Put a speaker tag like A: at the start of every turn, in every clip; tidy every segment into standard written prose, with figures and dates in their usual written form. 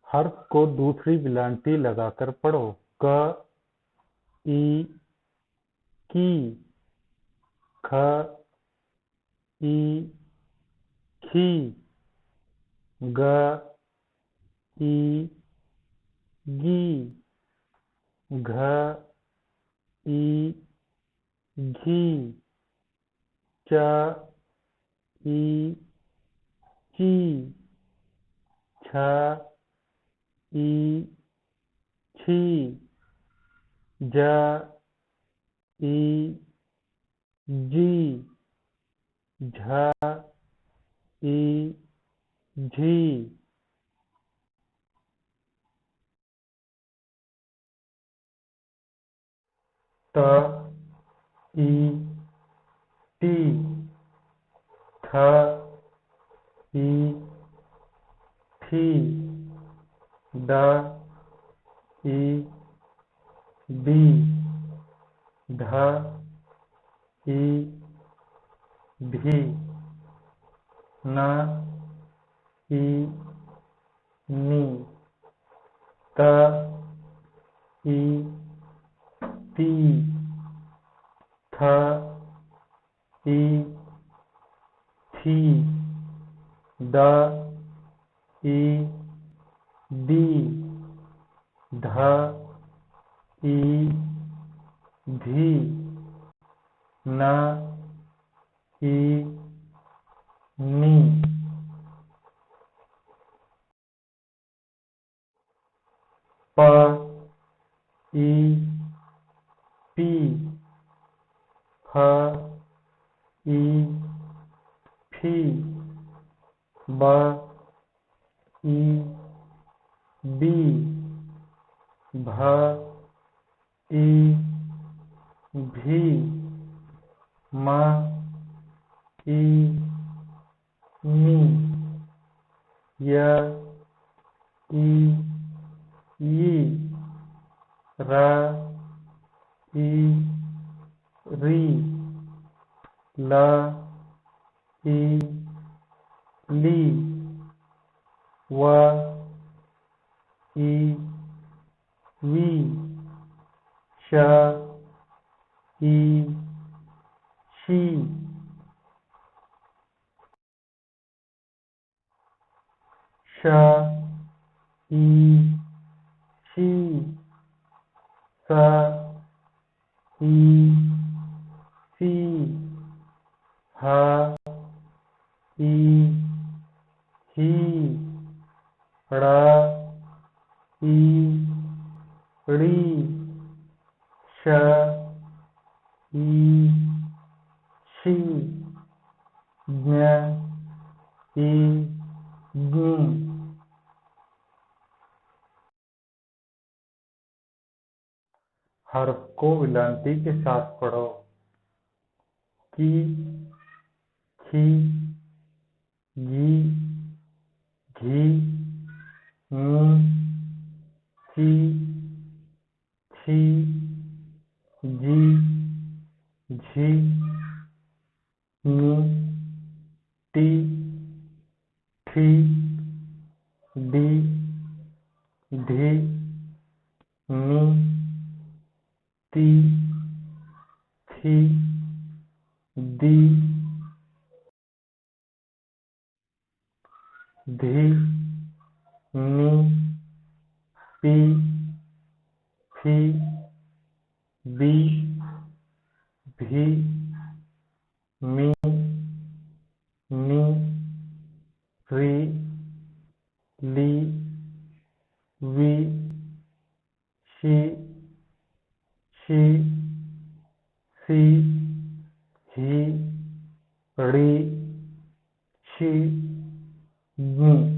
A: हर्फ को दूसरी विलांटी लगाकर पढ़ो। क, ई, की, ख, ई, खी, ग, ई, गी, घ, ई, घी, च, ई, ची, छ, ई, छी, ज, ई, जी, झ, ई, झी। त, ई, टी, थ, ई, थी, द, ई, दी, ध, ई, धी, न, ई, नी, त, ई, ती, थ, ई, थी, द, ई, दी, ध, ई, धी, न, ई, नी। प, ई, पी, फ, ई, फी, ब, ई, बी, भ, ई, भी, म, ई, मी, य, ई, ई, र, ई, री, ल, ई, ली, व, ई, वी, श, ई, शी, श, ई, शी, स, ई, सी, ह, ई, ही, ड़, ई, ड़ी, श, ई, शी, ज्ञ, ई, ज्ञी। हर्फ को विलांटी के साथ पढ़ो। की, खी, गी, घी, नी, ची, छी, जी, झी, नी, टी, ठी, डी, धी, नी, ती, थी, दी, धी, नी, पी, फी, बी, भी, मी, नी, री, ली, वी, शी, शी, सी, ही, ड़ी, शी, नी।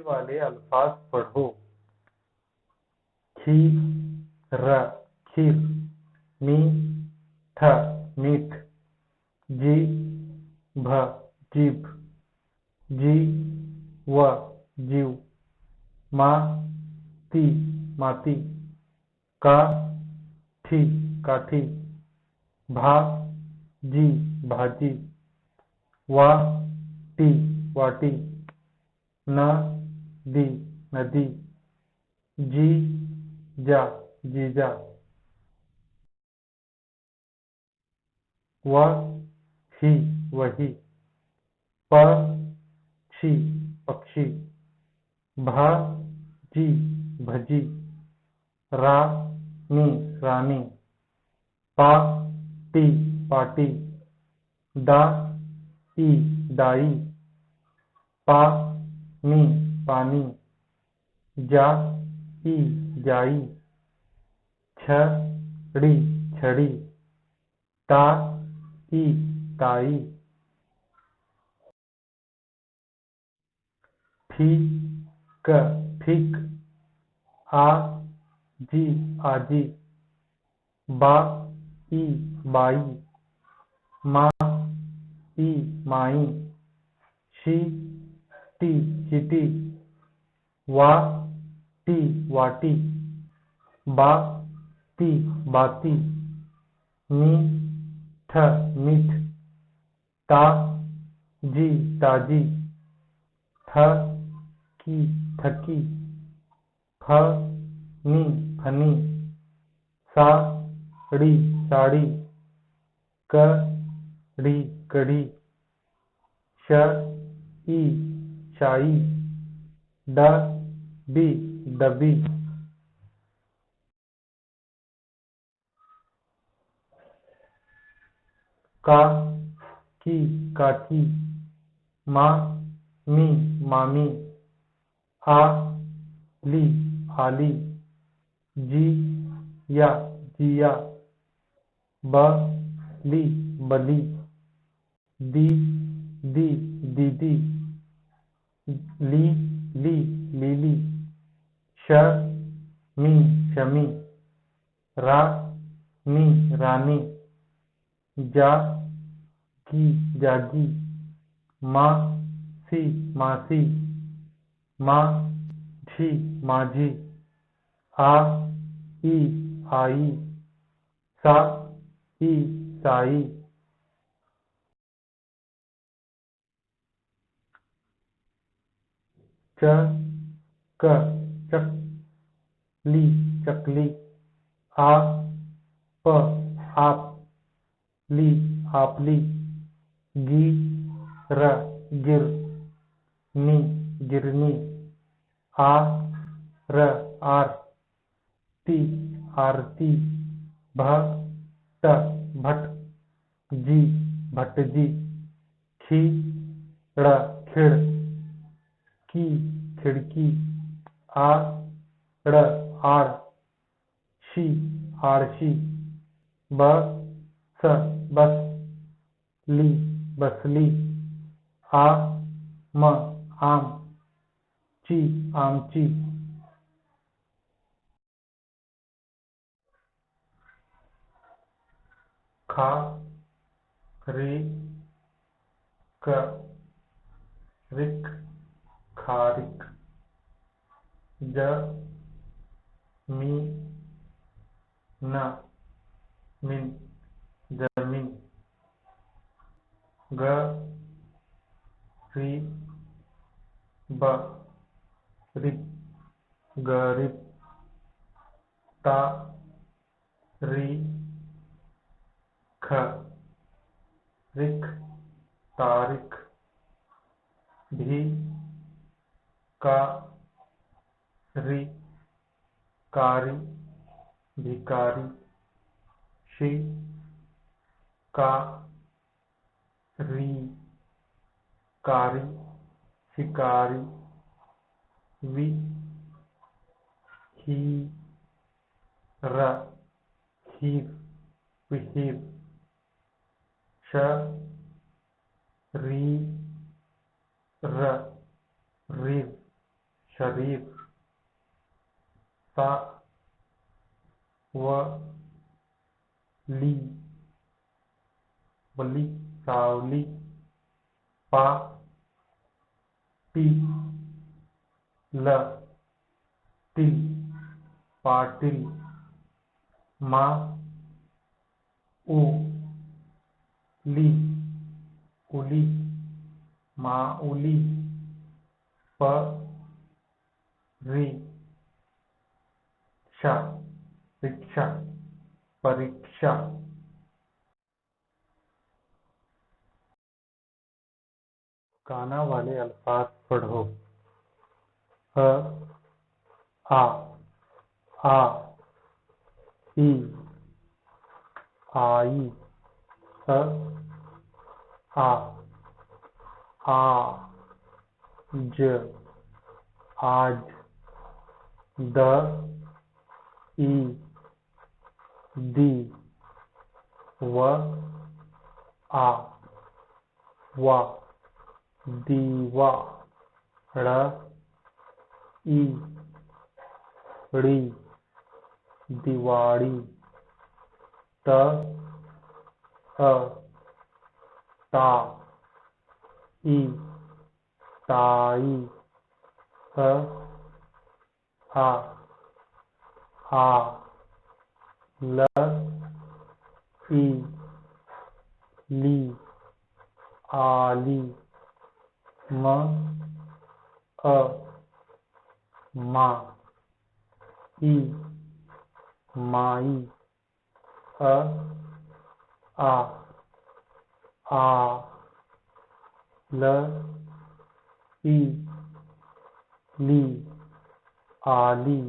A: वाले अल्फाज पढ़ो। खी, र, खीर, मीठ, मीठ, जी, भ, जीभ, जी, व, जीव, मा, ती, माती, का, थी, काठी, भा, जी, भाजी, वा, टी वाटी, न दी नदी, जी जा जीजा, व ही वही, प छी पक्षी, भ जी भजी, रा नी रानी, पा टी पाटी, दा ई दाई, पा नी पानी, जा ई जाई, छ ड़ी छड़ी, ता ई ताई, थी क ठीक, आ जी आजी, बा ई बाई, मा ई माई, शी टी चीटी, वा टी वाटी, बा ती बाती, मी ठ मीठ, ता जी ताजी, थ की थकी, फ नी फनी, सा ड़ी साड़ी, क ड़ी कड़ी, श ई शाई, ड बी डबी, का की काकी, मा मी मामी, आ ली आली, जी या जिया, ब ली बली, दी दी दीदी, ली ली लीली, श मी शमी, रा नी रानी, जा की जागी, मा सी मासी, मा झी माझी, आ ई आई, सा ई साई, च क चक ली चकली, आ प आप ली आपली, गी र गिर नी गिरनी, आ र आर ती आरती, भ ट भट, जी भटजी, खी ड़ खिड़, की खिड़की, आ ड़ आड़, शी आड़शी, ब स बस, ली बसली, आ म आम, ची आमची, खा रे क रिक खारिक, ज मी न मिन जमीन, ग री ब रिब गरीब, ता री ख रिक तारिक, भी का री कारी भिकारी, शी का री कारी शिकारी, वि ही र हीर विहीर, श री र रीर शरीर, सा व ली वली सावली, पा टी ल तिल पाटिल, मा उ ली उली, माऊली प री क्षा रिक्शा परीक्षा काना वाले अल्फाज पढ़ो। अ आ ई आई अ आ ज आज द ई दी व आ वा दीवा ड़ ई ड़ी दिवाड़ी त अ ता ई ताई अ आ ल ई ली आली म अ मा ई माई अ आ ल ई ली आली